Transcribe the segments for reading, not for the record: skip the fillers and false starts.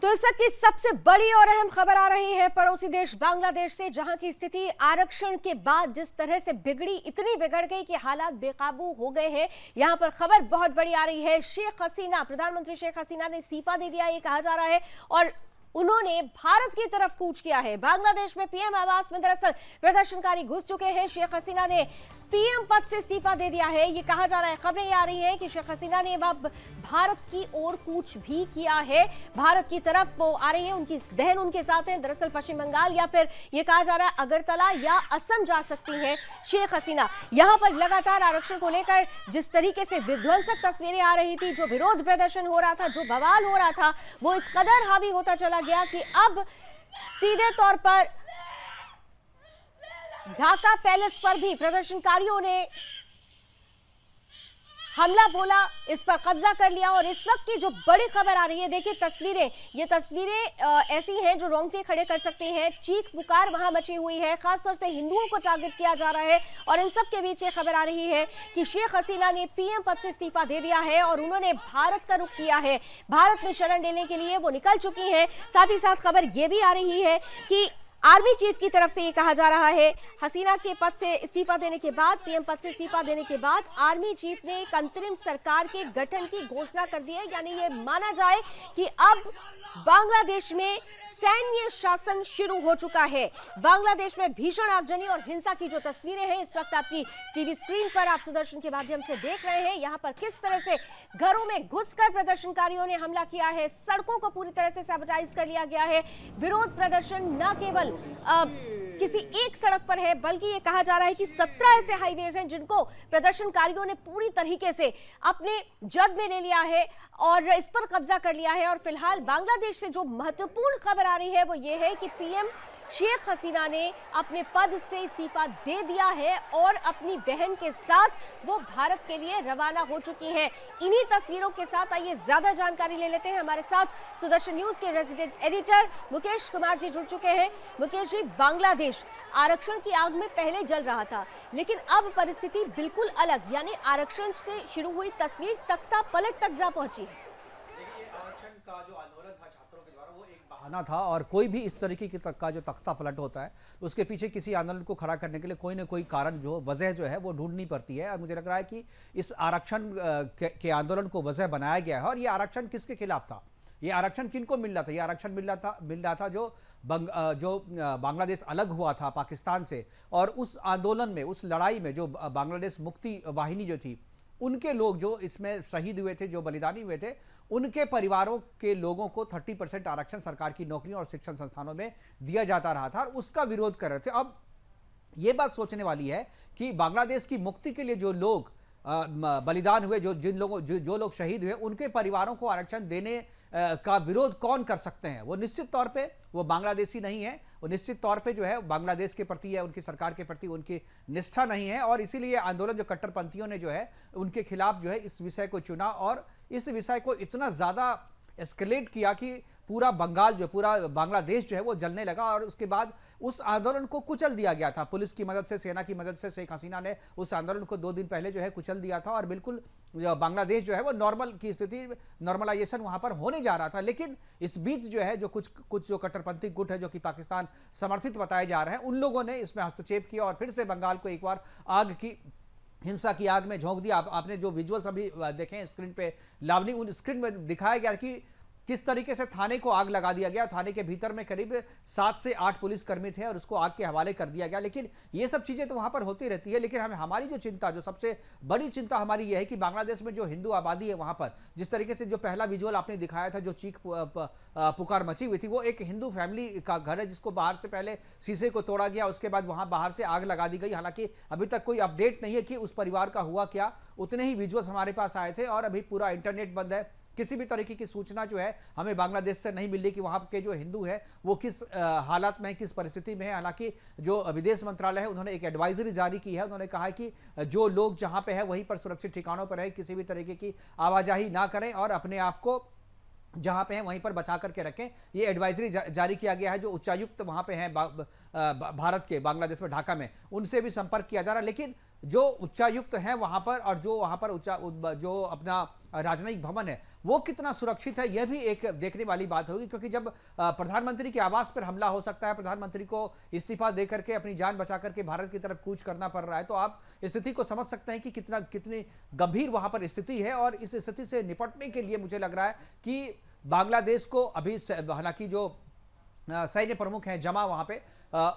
तो इस वक्त की सबसे बड़ी और अहम खबर आ रही है पड़ोसी देश बांग्लादेश से, जहां की स्थिति आरक्षण के बाद जिस तरह से बिगड़ी, इतनी बिगड़ गई कि हालात बेकाबू हो गए हैं। यहां पर खबर बहुत बड़ी आ रही है। शेख हसीना, प्रधानमंत्री शेख हसीना ने इस्तीफा दे दिया, ये कहा जा रहा है, और उन्होंने भारत की तरफ कूच किया है। बांग्लादेश में पीएम आवास में दरअसल प्रदर्शनकारी घुस चुके हैं। शेख हसीना ने पीएम पद से इस्तीफा दे दिया है, ये कहा जा रहा है। खबरें ये आ रही हैं कि शेख हसीना ने अब भारत की ओर कूच भी किया है, भारत की तरफ वो आ रही है। उनकी बहन उनके साथ है, दरअसल पश्चिम बंगाल या फिर ये कहा जा रहा है अगरतला या असम जा सकती हैं शेख हसीना। यहां पर लगातार आरक्षण को लेकर जिस तरीके से विध्वंसक तस्वीरें आ रही थी, जो विरोध प्रदर्शन हो रहा था, जो बवाल हो रहा था, वो इस कदर हावी होता चला गया कि अब सीधे तौर पर ढाका पैलेस पर भी प्रदर्शनकारियों ने हमला बोला, इस पर कब्जा कर लिया। और इस वक्त की जो बड़ी खबर आ रही है, देखिए तस्वीरें, ये तस्वीरें ऐसी हैं जो रोंगटे खड़े कर सकते हैं। चीख पुकार वहां मची हुई है, खासतौर से हिंदुओं को टारगेट किया जा रहा है। और इन सब के बीच ये खबर आ रही है कि शेख हसीना ने पीएम पद से इस्तीफा दे दिया है और उन्होंने भारत का रुख किया है। भारत में शरण लेने के लिए वो निकल चुकी हैं। साथ ही साथ खबर ये भी आ रही है कि आर्मी चीफ की तरफ से ये कहा जा रहा है, हसीना के पद से इस्तीफा देने के बाद, पीएम पद से इस्तीफा देने के बाद आर्मी चीफ ने एक अंतरिम सरकार के गठन की घोषणा कर दी है। यानी ये माना जाए कि अब बांग्लादेश में सैन्य शासन शुरू हो चुका है। बांग्लादेश में भीषण आगजनी और हिंसा की जो तस्वीरें हैं इस वक्त आपकी टीवी स्क्रीन पर आप सुदर्शन के माध्यम से देख रहे हैं। यहां पर किस तरह से घरों में घुसकर प्रदर्शनकारियों ने हमला किया है, सड़कों को पूरी तरह से सैबोटाइज कर लिया गया है। विरोध प्रदर्शन न केवल किसी एक सड़क पर है, बल्कि ये कहा जा रहा है कि 17 ऐसे हाईवेज हैं जिनको प्रदर्शनकारियों ने पूरी तरीके से अपने जद में ले लिया है और इस पर कब्जा कर लिया है। और फिलहाल बांग्लादेश से जो महत्वपूर्ण खबर आ रही है वो ये है कि पीएम शेख हसीना ने अपने पद से इस्तीफा दे दिया है और अपनी बहन के साथ वो भारत के लिए रवाना हो चुकी हैं। इन्हीं तस्वीरों के साथ आइए ज्यादा जानकारी ले लेते हैं। हमारे साथ सुदर्शन न्यूज के रेजिडेंट एडिटर मुकेश कुमार जी जुड़ चुके हैं। मुकेश जी, बांग्लादेश आरक्षण की आग में पहले जल रहा था, लेकिन अब परिस्थिति बिल्कुल अलग, यानी आरक्षण से शुरू हुई तस्वीर तख्ता पलट तक जा पहुंची है। आरक्षण का जो आंदोलन था छात्रों के द्वारा, वो एक बहाना था, और कोई भी इस तरीके की का जो तख्ता पलट होता है उसके पीछे किसी आंदोलन को खड़ा करने के लिए कोई ना कोई कारण, जो वजह जो है वो ढूंढनी पड़ती है। और मुझे लग रहा है कि इस आरक्षण के आंदोलन को वजह बनाया गया है। और ये आरक्षण किसके खिलाफ था, ये आरक्षण किनको मिल रहा था? ये आरक्षण मिल रहा था जो बांग्लादेश अलग हुआ था पाकिस्तान से, और उस आंदोलन में, उस लड़ाई में जो बांग्लादेश मुक्ति वाहिनी जो थी, उनके लोग जो इसमें शहीद हुए थे, जो बलिदानी हुए थे, उनके परिवारों के लोगों को 30% आरक्षण सरकार की नौकरियों और शिक्षण संस्थानों में दिया जाता रहा था, और उसका विरोध कर रहे थे। अब ये बात सोचने वाली है कि बांग्लादेश की मुक्ति के लिए जो लोग बलिदान हुए, जो लोग शहीद हुए, उनके परिवारों को आरक्षण देने का विरोध कौन कर सकते हैं? वो निश्चित तौर पे वो बांग्लादेशी नहीं है, वो निश्चित तौर पे जो है बांग्लादेश के प्रति या उनकी सरकार के प्रति उनकी निष्ठा नहीं है। और इसीलिए आंदोलन, जो कट्टरपंथियों ने जो है उनके खिलाफ जो है इस विषय को चुना, और इस विषय को इतना ज़्यादा एस्केलेट किया कि पूरा बंगाल, जो पूरा बांग्लादेश जो है वो जलने लगा। और उसके बाद उस आंदोलन को कुचल दिया गया था पुलिस की मदद से, सेना की मदद से। शेख हसीना ने उस आंदोलन को 2 दिन पहले जो है कुचल दिया था, और बिल्कुल बांग्लादेश जो है वो नॉर्मल की स्थिति, नॉर्मलाइजेशन वहां पर होने जा रहा था। लेकिन इस बीच जो है जो कुछ जो कट्टरपंथी गुट है, जो कि पाकिस्तान समर्थित बताए जा रहे हैं, उन लोगों ने इसमें हस्तक्षेप किया और फिर से बंगाल को एक बार हिंसा की आग में झोंक दिया। आपने जो विजुअल्स अभी देखे स्क्रीन पे लावनी, उन स्क्रीन में दिखाया गया कि किस तरीके से थाने को आग लगा दिया गया। थाने के भीतर में करीब 7 से 8 पुलिसकर्मी थे और उसको आग के हवाले कर दिया गया। लेकिन ये सब चीजें तो वहां पर होती रहती है, लेकिन हमारी जो चिंता, जो सबसे बड़ी चिंता हमारी ये है कि बांग्लादेश में जो हिंदू आबादी है वहां पर, जिस तरीके से जो पहला विजुअल आपने दिखाया था, जो चीख पुकार मची हुई थी, वो एक हिंदू फैमिली का घर है जिसको बाहर से पहले शीशे को तोड़ा गया, उसके बाद वहां बाहर से आग लगा दी गई। हालांकि अभी तक कोई अपडेट नहीं है कि उस परिवार का हुआ क्या। उतने ही विजुअल्स हमारे पास आए थे, और अभी पूरा इंटरनेट बंद है। किसी भी तरीके की सूचना जो है हमें बांग्लादेश से नहीं मिल रही कि वहां के जो हिंदू है वो किस हालात में है, किस परिस्थिति में है। हालांकि जो विदेश मंत्रालय है, उन्होंने एक एडवाइजरी जारी की है। उन्होंने कहा है कि जो लोग जहां पे है वहीं पर सुरक्षित ठिकानों पर है, किसी भी तरीके की आवाजाही ना करें और अपने आप को जहां पे हैं वहीं पर बचा करके रखें। ये एडवाइजरी जारी किया गया है। जो उच्चायुक्त वहां पे हैं भारत के, बांग्लादेश में ढाका में, उनसे भी संपर्क किया जा रहा है। लेकिन जो उच्चायुक्त हैं वहां पर और जो वहां पर जो अपना राजनयिक भवन है वो कितना सुरक्षित है, यह भी एक देखने वाली बात होगी। क्योंकि जब प्रधानमंत्री के आवास पर हमला हो सकता है, प्रधानमंत्री को इस्तीफा दे करके अपनी जान बचा करके भारत की तरफ कूच करना पड़ रहा है, तो आप स्थिति को समझ सकते हैं कि कितनी गंभीर वहां पर स्थिति है। और इस स्थिति से निपटने के लिए मुझे लग रहा है कि बांग्लादेश को अभी, हालांकि जो सैन्य प्रमुख हैं जमा वहां पे,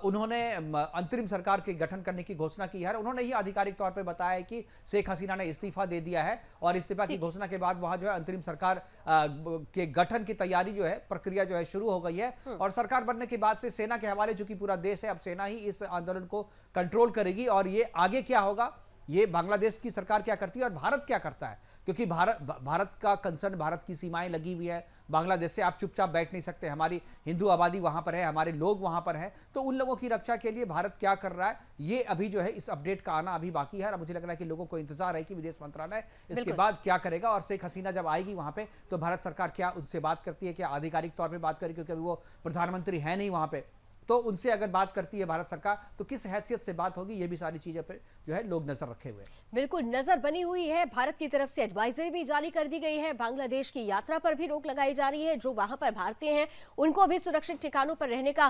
उन्होंने अंतरिम सरकार के गठन करने की घोषणा की है। उन्होंने ही आधिकारिक तौर पे बताया है कि शेख हसीना ने इस्तीफा दे दिया है और इस्तीफा की घोषणा के बाद वहां जो है अंतरिम सरकार के गठन की तैयारी जो है, प्रक्रिया जो है शुरू हो गई है। और सरकार बनने के बाद से सेना के हवाले चूंकि पूरा देश है, अब सेना ही इस आंदोलन को कंट्रोल करेगी। और ये आगे क्या होगा, ये बांग्लादेश की सरकार क्या करती है और भारत क्या करता है, क्योंकि भारत का कंसर्न, भारत की सीमाएं लगी हुई है बांग्लादेश से। आप चुपचाप बैठ नहीं सकते, हमारी हिंदू आबादी वहां पर है, हमारे लोग वहां पर हैं, तो उन लोगों की रक्षा के लिए भारत क्या कर रहा है, ये अभी जो है इस अपडेट का आना अभी बाकी है। और मुझे लग रहा है कि लोगों को इंतजार है कि विदेश मंत्रालय इसके बाद क्या करेगा। और शेख हसीना जब आएगी वहां पे तो भारत सरकार क्या उनसे बात करती है, क्या आधिकारिक तौर पर बात करेगी, क्योंकि अभी वो प्रधानमंत्री है नहीं वहां पे, तो उनसे अगर बात करती है भारत सरकार तो किस हैसियत से बात होगी, ये भी सारी चीजें पे जो है लोग नजर रखे हुए हैं। बिल्कुल नजर बनी हुई है। भारत की तरफ से एडवाइजरी भी जारी कर दी गई है, बांग्लादेश की यात्रा पर भी रोक लगाई जा रही है। जो वहां पर भारतीय हैं उनको भी सुरक्षित ठिकानों पर रहने का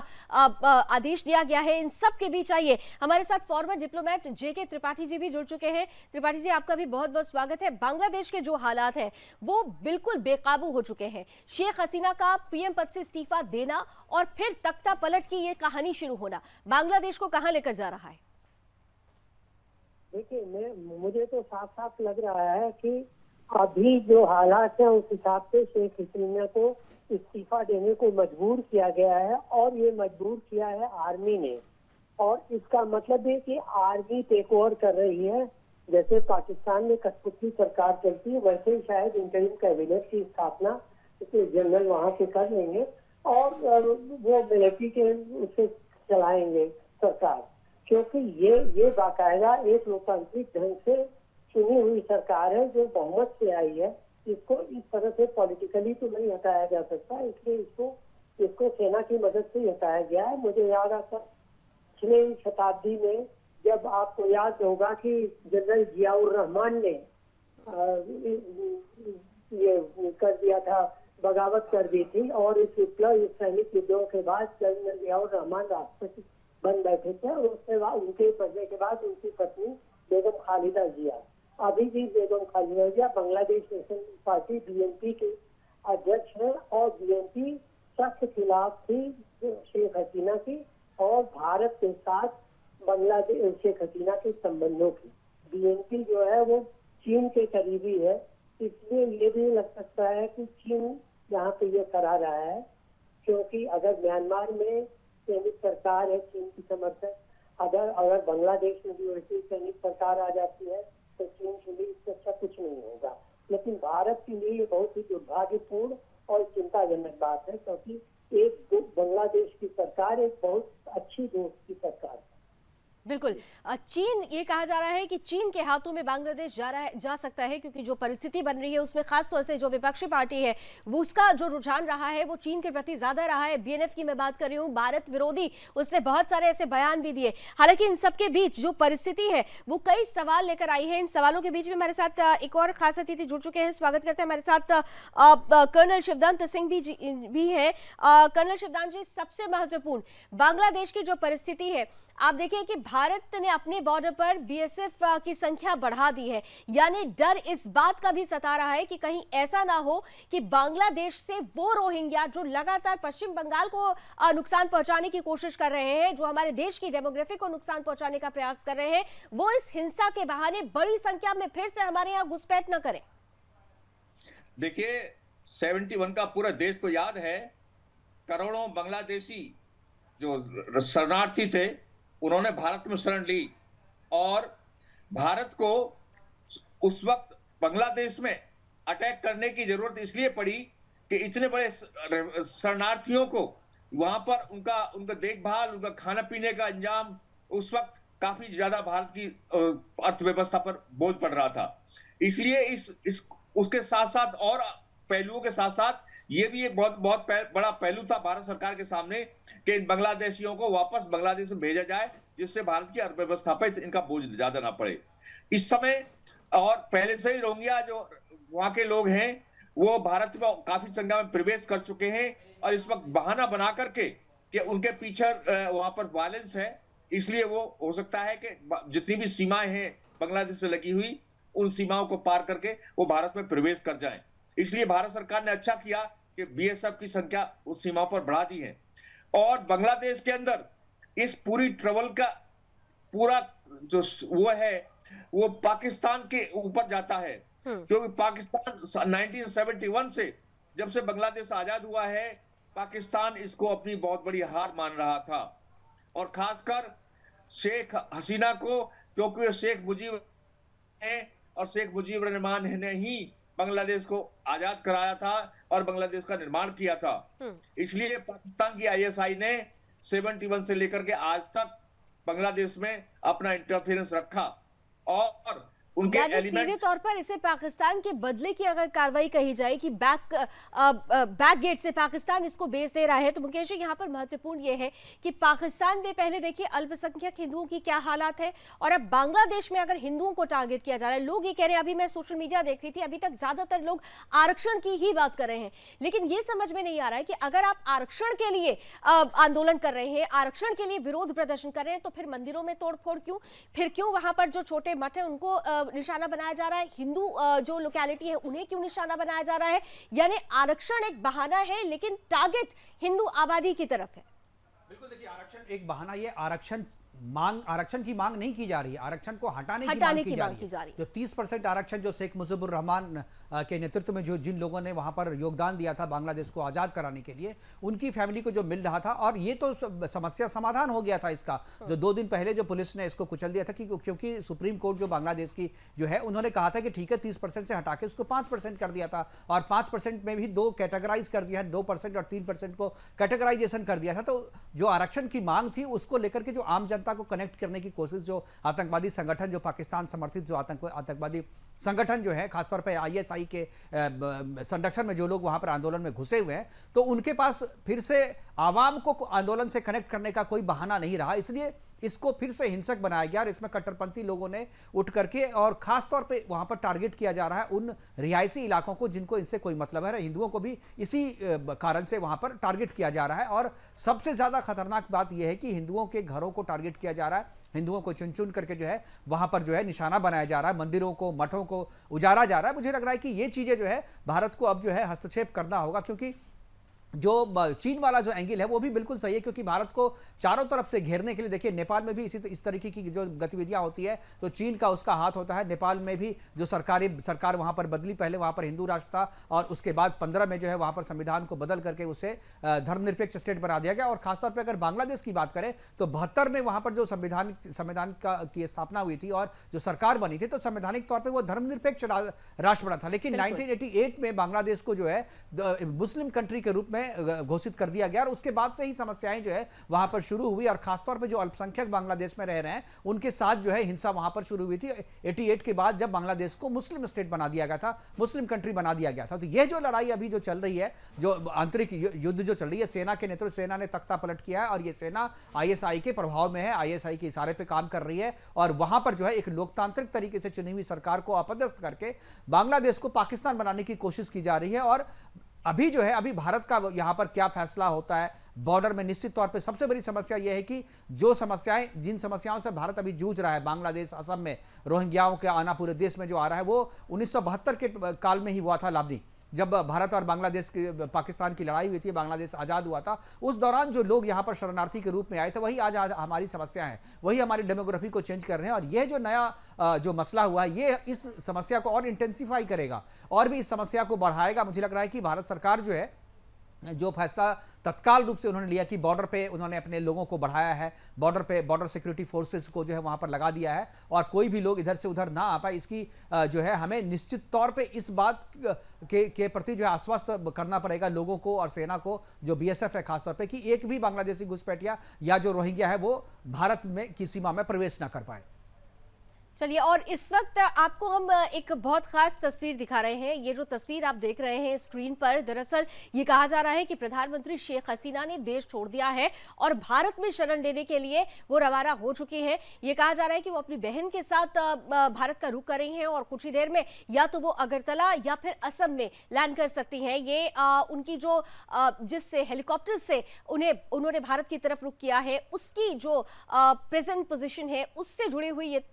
आदेश दिया गया है। इन सब के बीच आइए, हमारे साथ फॉरवर्ड डिप्लोमेट जेके त्रिपाठी जी भी जुड़ चुके हैं। त्रिपाठी जी, आपका भी बहुत बहुत स्वागत है। बांग्लादेश के जो हालात हैं वो बिल्कुल बेकाबू हो चुके हैं। शेख हसीना का पीएम पद से इस्तीफा देना और फिर तख्ता पलट की ये कहानी शुरू होना बांग्लादेश को कहां लेकर जा रहा है? देखिए, मुझे तो साफ साफ लग रहा है कि अभी जो हालात है उस हिसाब से शेख हसीना को इस्तीफा देने को मजबूर किया गया है। और ये मजबूर किया है आर्मी ने। और इसका मतलब है कि आर्मी टेक ओवर कर रही है। जैसे पाकिस्तान में कठपुतली सरकार चलती है, वैसे ही शायद इंटरिम कैबिनेट की स्थापना जनरल वहां से कर लेंगे और वो मिलिट्री के उसे चलाएंगे सरकार। क्योंकि ये बाकायदा एक लोकतांत्रिक ढंग से चुनी हुई सरकार है जो बहुमत से आई है। इसको इस तरह से पॉलिटिकली तो नहीं हटाया जा सकता, इसलिए इसको सेना की मदद से हटाया गया है। मुझे याद आता पिछले शताब्दी में, जब आपको याद होगा कि जनरल जियाउर रहमान ने ये कर दिया था, बगावत कर दी थी। और इस सैनिक युद्धों के बाद जनरल जियाउर रहमान राष्ट्रपति बन बैठे थे। और उसके बाद उनके बनने के बाद उनकी पत्नी बेगम खालिदा जिया, अभी भी बेगम खालिदा जिया बांग्लादेश नेशनल पार्टी बीएनपी के अध्यक्ष हैं। और बीएनपी सख्त खिलाफ थी शेख हसीना की और भारत के साथ बांग्लादेश शेख हसीना के संबंधों की। बीएनपी जो है वो चीन के करीबी है, इसलिए ये भी लग सकता है कि चीन यहाँ पे ये करा रहा है। क्योंकि अगर म्यांमार में सैनिक सरकार है चीन की समर्थक, अगर बांग्लादेश में भी वैसी सैनिक सरकार आ जाती है तो चीन के लिए इससे अच्छा कुछ नहीं होगा। लेकिन भारत के लिए ये बहुत ही दुर्भाग्यपूर्ण और चिंताजनक बात है, क्योंकि एक बांग्लादेश की सरकार एक बहुत अच्छी दोस्त की सरकार है। बिल्कुल, चीन, ये कहा जा रहा है कि चीन के हाथों में बांग्लादेश जा सकता है, क्योंकि जो परिस्थिति बन रही है उसमें खासतौर से जो विपक्षी पार्टी है वो उसका जो रुझान रहा है वो चीन के प्रति ज्यादा रहा है। बीएनएफ की मैं बात कर रही हूँ, भारत विरोधी, उसने बहुत सारे ऐसे बयान भी दिए। हालांकि इन सबके बीच जो परिस्थिति है वो कई सवाल लेकर आई है। इन सवालों के बीच में हमारे साथ एक और खास अतिथि जुड़ चुके हैं, स्वागत करते हैं हमारे साथ कर्नल शिवदंत सिंह भी है। कर्नल शिवदंत जी, सबसे महत्वपूर्ण बांग्लादेश की जो परिस्थिति है, आप देखिए कि भारत ने अपने बॉर्डर पर बीएसएफ की संख्या बढ़ा दी है, यानी डर इस बात का भी सता रहा है कि कहीं ऐसा ना हो कि बांग्लादेश से वो रोहिंग्या जो लगातार पश्चिम बंगाल को नुकसान पहुंचाने की कोशिश कर रहे हैं, जो हमारे देश की डेमोग्राफी को नुकसान पहुंचाने का प्रयास कर रहे हैं, वो इस हिंसा के बहाने बड़ी संख्या में फिर से हमारे यहाँ घुसपैठ न करें। देखिए, 71 का पूरा देश को याद है, करोड़ों बांग्लादेशी जो शरणार्थी थे उन्होंने भारत में शरण ली। और भारत को उस वक्त बांग्लादेश में अटैक करने की जरूरत इसलिए पड़ी कि इतने बड़े शरणार्थियों को वहां पर उनका देखभाल, उनका खाना पीने का इंतजाम उस वक्त काफी ज्यादा भारत की अर्थव्यवस्था पर बोझ पड़ रहा था। इसलिए उसके साथ साथ और पहलुओं के साथ साथ ये भी एक बहुत बहुत बड़ा पहलू था भारत सरकार के सामने कि इन बांग्लादेशियों को वापस बांग्लादेश में भेजा जाए, जिससे भारत की अर्थव्यवस्था पर इनका बोझ ज्यादा ना पड़े इस समय। और पहले से ही रोहिंग्या जो वहां के लोग हैं वो भारत में काफी संख्या में प्रवेश कर चुके हैं, और इस वक्त बहाना बना करके कि उनके पीछे वहां पर वायलेंस है, इसलिए वो हो सकता है कि जितनी भी सीमाएं हैं बांग्लादेश से लगी हुई, उन सीमाओं को पार करके वो भारत में प्रवेश कर जाएं। इसलिए भारत सरकार ने अच्छा किया कि बीएसएफ की संख्या उस सीमा पर बढ़ा दी है। और बांग्लादेश के अंदर इस पूरी ट्रबल का पूरा जो वो है वो पाकिस्तान के ऊपर जाता है, क्योंकि पाकिस्तान 1971 से जब से बांग्लादेश आजाद हुआ है, पाकिस्तान इसको अपनी बहुत बड़ी हार मान रहा था, और खासकर शेख हसीना को, क्योंकि शेख मुजीब है और शेख मुजीब रहमान ने ही बांग्लादेश को आजाद कराया था और बांग्लादेश का निर्माण किया था। इसलिए पाकिस्तान की आईएसआई ने 71 से लेकर के आज तक बांग्लादेश में अपना इंटरफेरेंस रखा, और उनके सीधे तौर पर इसे पाकिस्तान के बदले की अगर कार्रवाई कही जाए कि बैक गेट से पाकिस्तान इसको बेच दे रहा है, तो मुकेश जी यहाँ पर महत्वपूर्ण ये है कि पाकिस्तान में पहले देखिए अल्पसंख्यक हिंदुओं की क्या हालात है, और अब बांग्लादेश में अगर हिंदुओं को टारगेट किया जा रहा है। लोग ये कह रहे हैं, अभी मैं सोशल मीडिया देख रही थी, अभी तक ज्यादातर लोग आरक्षण की ही बात कर रहे हैं, लेकिन ये समझ में नहीं आ रहा है कि अगर आप आरक्षण के लिए आंदोलन कर रहे हैं, आरक्षण के लिए विरोध प्रदर्शन कर रहे हैं, तो फिर मंदिरों में तोड़फोड़ क्यों, फिर क्यों वहां पर जो छोटे मठ है उनको निशाना बनाया जा रहा है, हिंदू जो लोकेलिटी है उन्हें क्यों निशाना बनाया जा रहा है। यानी आरक्षण एक बहाना है, लेकिन टारगेट हिंदू आबादी की तरफ है। बिल्कुल, देखिए आरक्षण एक बहाना, ये आरक्षण की मांग नहीं की जा रही है, आरक्षण को हटाने की मांग की जा रही है। जो 30% आरक्षण जो शेख मुजीबुर रहमान के नेतृत्व में जो जिन लोगों ने वहां पर योगदान दिया था बांग्लादेश को आजाद कराने के लिए, उनकी फैमिली को जो मिल रहा था, और ये तो समस्या समाधान हो गया था इसका। जो 2 दिन पहले जो पुलिस ने इसको कुचल दिया था कि क्योंकि सुप्रीम कोर्ट जो बांग्लादेश की जो है, उन्होंने कहा था कि ठीक है 30% से हटा के उसको 5% कर दिया था, और 5% में भी 2 कैटेगराइज कर दिया, 2% और 3% को कैटेगराइजेशन कर दिया था। तो जो आरक्षण की मांग थी उसको लेकर के जो आम जनता को कनेक्ट करने की कोशिश जो आतंकवादी संगठन, जो पाकिस्तान समर्थित जो आतंकवादी संगठन जो है, खासतौर पे आईएसआई के संरक्षण में जो लोग वहां पर आंदोलन में घुसे हुए हैं, तो उनके पास फिर से आवाम को आंदोलन से कनेक्ट करने का कोई बहाना नहीं रहा, इसलिए इसको फिर से हिंसक बनाया गया, और इसमें कट्टरपंथी लोगों ने उठ करके, और खास तौर पे वहां पर टारगेट किया जा रहा है उन रिहायशी इलाकों को जिनको इनसे कोई मतलब है। हिंदुओं को भी इसी कारण से वहां पर टारगेट किया जा रहा है, और सबसे ज्यादा खतरनाक बात यह है कि हिंदुओं के घरों को टारगेट किया जा रहा है, हिंदुओं को चुन चुन करके जो है वहां पर जो है निशाना बनाया जा रहा है, मंदिरों को, मठों को उजाड़ा जा रहा है। मुझे लग रहा है कि ये चीजें जो है भारत को अब जो है हस्तक्षेप करना होगा, क्योंकि जो चीन वाला जो एंगल है वो भी बिल्कुल सही है, क्योंकि भारत को चारों तरफ से घेरने के लिए, देखिए नेपाल में भी इस तरीके की जो गतिविधियां होती है तो चीन का उसका हाथ होता है। नेपाल में भी जो सरकार वहां पर बदली, पहले वहां पर हिंदू राष्ट्र था, और उसके बाद 15 में जो है वहां पर संविधान को बदल करके उसे धर्मनिरपेक्ष स्टेट बना दिया गया। और खासतौर पर अगर बांग्लादेश की बात करें तो 72 में वहां पर जो संविधान की स्थापना हुई थी और जो सरकार बनी थी, तो संवैधानिक तौर पर वो धर्मनिरपेक्ष राष्ट्र बना था, लेकिन 1988 में बांग्लादेश को जो है मुस्लिम कंट्री के रूप में घोषित कर दिया गया, और उसके बाद से ही समस्याएं जो है वहां पर शुरू हुई, और खासतौर पे जो अल्पसंख्यक बांग्लादेश में रह रहे हैं उनके साथ जो है हिंसा वहां पर शुरू हुई थी 88 के बाद, जब बांग्लादेश को मुस्लिम स्टेट बना दिया गया था, मुस्लिम कंट्री बना दिया गया था। तो यह जो लड़ाई अभी जो चल रही है, जो आंतरिक युद्ध जो चल रही है, सेना के नेतृत्व, सेना ने तख्ता पलट किया है, और ये सेना आईएसआई के प्रभाव में है, आईएसआई के इशारे पे काम कर रही है, और वहां पर जो है एक लोकतांत्रिक तरीके से चुनी हुई सरकार को अपदस्थ करके बांग्लादेश को पाकिस्तान बनाने की कोशिश की जा रही है। और अभी जो है, अभी भारत का यहां पर क्या फैसला होता है बॉर्डर में, निश्चित तौर पे सबसे बड़ी समस्या यह है कि जो समस्याएं, जिन समस्याओं से भारत अभी जूझ रहा है, बांग्लादेश, असम में रोहिंग्याओं के आना पूरे देश में जो आ रहा है, वो 1972 के काल में ही हुआ था, लाबनी, जब भारत और बांग्लादेश की, पाकिस्तान की लड़ाई हुई थी, बांग्लादेश आज़ाद हुआ था। उस दौरान जो लोग यहाँ पर शरणार्थी के रूप में आए थे, वही आज हमारी समस्या है, वही हमारी डेमोग्राफी को चेंज कर रहे हैं। और यह जो नया जो मसला हुआ है, ये इस समस्या को और इंटेंसिफाई करेगा और भी इस समस्या को बढ़ाएगा। मुझे लग रहा है कि भारत सरकार जो है, जो फैसला तत्काल रूप से उन्होंने लिया कि बॉर्डर पे उन्होंने अपने लोगों को बढ़ाया है, बॉर्डर सिक्योरिटी फोर्सेस को जो है वहां पर लगा दिया है, और कोई भी लोग इधर से उधर ना आ पाए, इसकी जो है हमें निश्चित तौर पे इस बात के प्रति जो है आश्वस्त करना पड़ेगा लोगों को और सेना को, जो बीएसएफ है खासतौर पे, कि एक भी बांग्लादेशी घुसपैठिया या जो रोहिंग्या है वो भारत में की सीमा में प्रवेश ना कर पाए। चलिए, और इस वक्त आपको हम एक बहुत खास तस्वीर दिखा रहे हैं। ये जो तस्वीर आप देख रहे हैं स्क्रीन पर, दरअसल ये कहा जा रहा है कि प्रधानमंत्री शेख हसीना ने देश छोड़ दिया है और भारत में शरण लेने के लिए वो रवाना हो चुकी हैं। ये कहा जा रहा है कि वो अपनी बहन के साथ भारत का रुख कर रही हैं और कुछ ही देर में या तो वो अगरतला या फिर असम में लैंड कर सकती हैं। ये उनकी जो जिस हेलीकॉप्टर से उन्होंने भारत की तरफ रुख किया है, उसकी जो प्रेजेंट पोजीशन है उससे जुड़ी हुई ये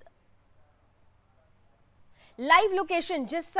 लाइव लोकेशन, जिस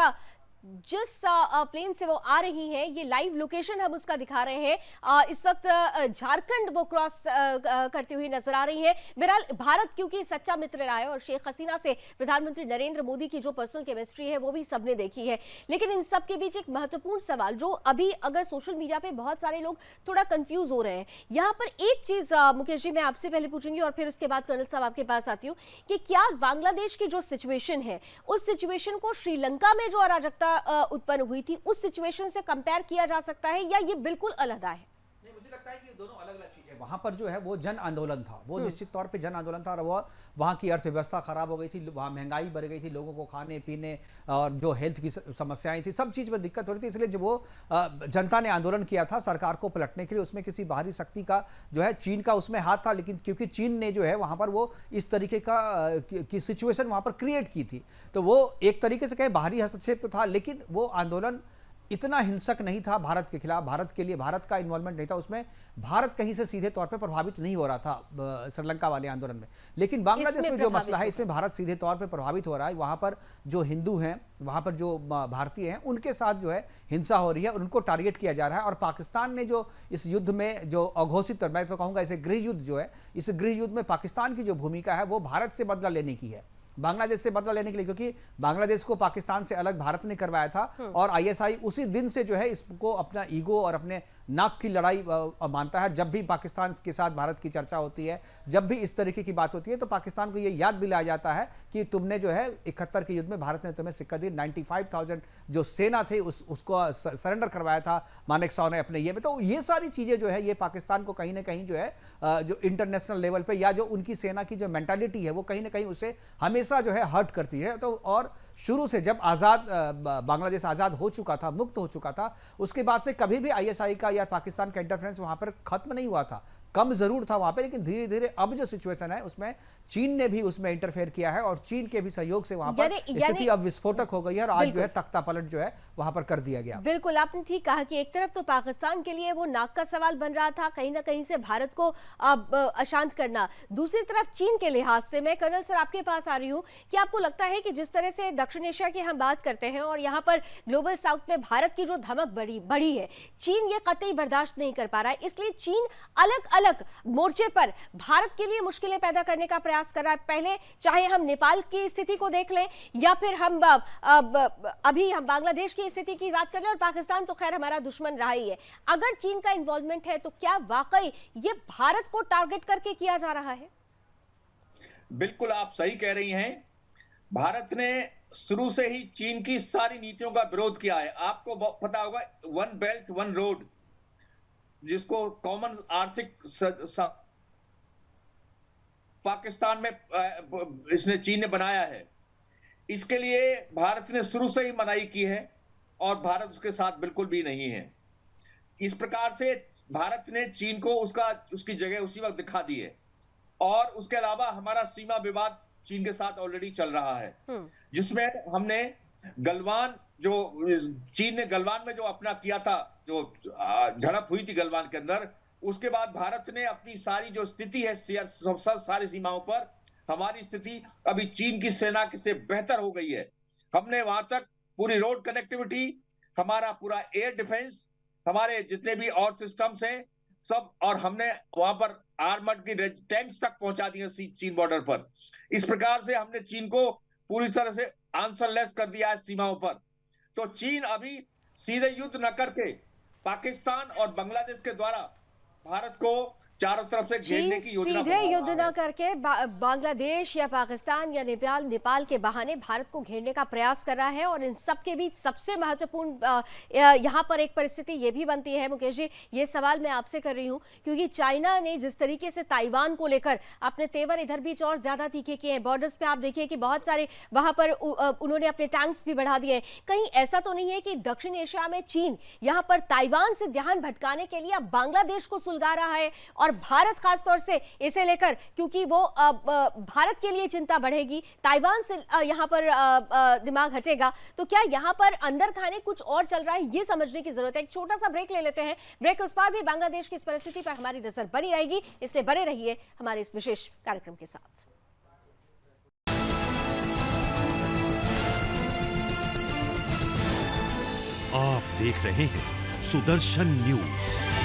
प्लेन से वो आ रही हैं, ये लाइव लोकेशन हम उसका दिखा रहे हैं। इस वक्त झारखंड वो क्रॉस करती हुई नजर आ रही है। बहरहाल भारत क्योंकि सच्चा मित्र रहा है और शेख हसीना से प्रधानमंत्री नरेंद्र मोदी की जो पर्सनल केमिस्ट्री है वो भी सबने देखी है। लेकिन इन सब के बीच एक महत्वपूर्ण सवाल, जो अभी अगर सोशल मीडिया पे बहुत सारे लोग थोड़ा कंफ्यूज हो रहे हैं, यहाँ पर एक चीज मुकेश जी मैं आपसे पहले पूछूंगी और फिर उसके बाद कर्नल साहब आपके पास आती हूँ कि क्या बांग्लादेश की जो सिचुएशन है उस सिचुएशन को श्रीलंका में जो अराजकता उत्पन्न हुई थी उस सिचुएशन से कंपेयर किया जा सकता है या ये बिल्कुल अलग है? नहीं, मुझे लगता है कि ये दोनों अलग अलग चीजें। वहां पर जो है वो जन आंदोलन था, वो निश्चित तौर पे जन आंदोलन था और वो वहाँ की अर्थव्यवस्था खराब हो गई थी, वहाँ महंगाई बढ़ गई थी, लोगों को खाने पीने और जो हेल्थ की समस्याएं थी, सब चीज़ में दिक्कत हो रही थी। इसलिए जो वो जनता ने आंदोलन किया था सरकार को पलटने के लिए, उसमें किसी बाहरी शक्ति का जो है चीन का उसमें हाथ था, लेकिन क्योंकि चीन ने जो है वहाँ पर वो इस तरीके की सिचुएशन वहाँ पर क्रिएट की थी, तो वो एक तरीके से कहें बाहरी हस्तक्षेप तो था, लेकिन वो आंदोलन इतना हिंसक नहीं था भारत के खिलाफ। भारत के लिए भारत का इन्वॉल्वमेंट नहीं था उसमें, भारत कहीं से सीधे तौर पे प्रभावित नहीं हो रहा था श्रीलंका वाले आंदोलन में। लेकिन बांग्लादेश में जो मसला है इसमें भारत सीधे तौर पे प्रभावित हो रहा है। वहां पर जो हिंदू हैं, वहां पर जो भारतीय हैं, उनके साथ जो है हिंसा हो रही है, उनको टारगेट किया जा रहा है। और पाकिस्तान ने जो इस युद्ध में जो अघोषित, मैं तो कहूँगा इसे गृह युद्ध जो है, इस गृह युद्ध में पाकिस्तान की जो भूमिका है वो भारत से बदला लेने की है, बांग्लादेश से बदला लेने के लिए, क्योंकि बांग्लादेश को पाकिस्तान से अलग भारत ने करवाया था और आईएसआई उसी दिन से जो है इसको अपना ईगो और अपने नाक की लड़ाई मानता है। जब भी पाकिस्तान के साथ भारत की चर्चा होती है, जब भी इस तरीके की बात होती है, तो पाकिस्तान को ये याद दिलाया जाता है कि तुमने जो है 71 के युद्ध में भारत ने तुम्हें सिक्का दी, 95,000 जो सेना थे उसको सरेंडर करवाया था मानेकशॉ ने अपने ये में। तो ये सारी चीज़ें जो है ये पाकिस्तान को कहीं ना कहीं जो है जो इंटरनेशनल लेवल पर या जो उनकी सेना की जो मेंटालिटी है वो कहीं ना कहीं उसे हमेशा जो है हर्ट करती है। तो और शुरू से जब बांग्लादेश आज़ाद हो चुका था, मुक्त हो चुका था, उसके बाद से कभी भी आईएसआई का या पाकिस्तान का इंटरफेरेंस वहां पर खत्म नहीं हुआ था, कम जरूर था वहां पे, लेकिन धीरे धीरे अब जो सिचुएशन है उसमें चीन ने भी उसमें इंटरफेयर किया है और चीन के भी सहयोग से वहां पर स्थिति अब विस्फोटक हो गई है और आज जो है तख्ता पलट जो है वहां पर कर दिया गया। बिल्कुल, आपने ठीक कहा कि एक तरफ तो पाकिस्तान के लिए वो नाक का सवाल बन रहा था, कहीं ना कहीं से भारत को अशांत करना, दूसरी तरफ चीन के लिहाज से। मैं कर्नल सर आपके पास आ रही हूँ कि आपको लगता है कि जिस तरह से दक्षिण एशिया की हम बात करते हैं और यहाँ पर ग्लोबल साउथ में भारत की जो धमक बढ़ी है, चीन ये कतई बर्दाश्त नहीं कर पा रहा है, इसलिए चीन अलग अलग मोर्चे पर भारत के लिए मुश्किलें पैदा करने का प्रयास कर रहा है। पहले चाहे हम नेपाल की स्थिति को देख लें या फिर हम अभी हम बांग्लादेश की स्थिति की बात कर लें, और पाकिस्तान तो खैर हमारा दुश्मन रहा ही है। अगर चीन का इन्वॉल्वमेंट है तो क्या वाकई ये भारत को टारगेट करके किया जा रहा है? बिल्कुल आप सही कह रही हैं। भारत ने शुरू से ही चीन की सारी नीतियों का विरोध किया है। आपको पता होगा वन बेल्ट वन रोड, जिसको कॉमन आर्थिक पाकिस्तान में इसने चीन ने बनाया है, इसके लिए भारत ने शुरू से ही मनाही की है और भारत उसके साथ बिल्कुल भी नहीं है। इस प्रकार से भारत ने चीन को उसकी जगह उसी वक्त दिखा दी है। और उसके अलावा हमारा सीमा विवाद चीन के साथ ऑलरेडी चल रहा है, जिसमें हमने गलवान, जो चीन ने गलवान में जो अपना किया था, जो झड़प हुई थी गलवान के अंदर, उसके बाद भारत ने अपनी सारी जो स्थिति है सारी सीमाओं पर, हमारी स्थिति अभी चीन की सेना से बेहतर हो गई है। हमने वहां तक पूरी रोड कनेक्टिविटी, हमारा पूरा एयर डिफेंस, हमारे जितने भी और सिस्टम्स हैं सब, और हमने वहां पर आर्मर्ड की टैंक्स तक पहुंचा दिए चीन बॉर्डर पर। इस प्रकार से हमने चीन को पूरी तरह से आंसरलेस कर दिया है सीमाओं पर। तो चीन अभी सीधे युद्ध न करके पाकिस्तान और बांग्लादेश के द्वारा भारत को चारों तरफ से घेरने की योजना सीधे बना रहा युद्ध न है। करके बांग्लादेश या पाकिस्तान या नेपाल के बहाने भारत को घेरने का प्रयास कर रहा है। और इन सब के बीच सबसे महत्वपूर्ण यहाँ पर एक परिस्थिति ये भी बनती है मुकेश जी, ये सवाल मैं आपसे कर रही हूँ क्योंकि चाइना ने जिस तरीके से ताइवान को लेकर अपने तेवर इधर बीच और ज्यादा तीखे किए हैं। बॉर्डर्स पे आप देखिए कि बहुत सारे वहां पर उन्होंने अपने टैंक्स भी बढ़ा दिए हैं। कहीं ऐसा तो नहीं है कि दक्षिण एशिया में चीन यहाँ पर ताइवान से ध्यान भटकाने के लिए अब बांग्लादेश को सुलगा रहा है और भारत खासतौर से इसे लेकर, क्योंकि वो भारत के लिए चिंता बढ़ेगी, ताइवान से यहाँ पर दिमाग हटेगा, तो क्या यहाँ पर अंदर खाने कुछ और चल रहा है, ये समझने की जरूरत है। एक छोटा सा ब्रेक ले लेते हैं, ब्रेक उस पार भी बांग्लादेश की इस परिस्थिति पर हमारी नजर बनी रहेगी, इसलिए बने रहिए हमारे इस विशेष कार्यक्रम के साथ। आप देख रहे हैं सुदर्शन न्यूज।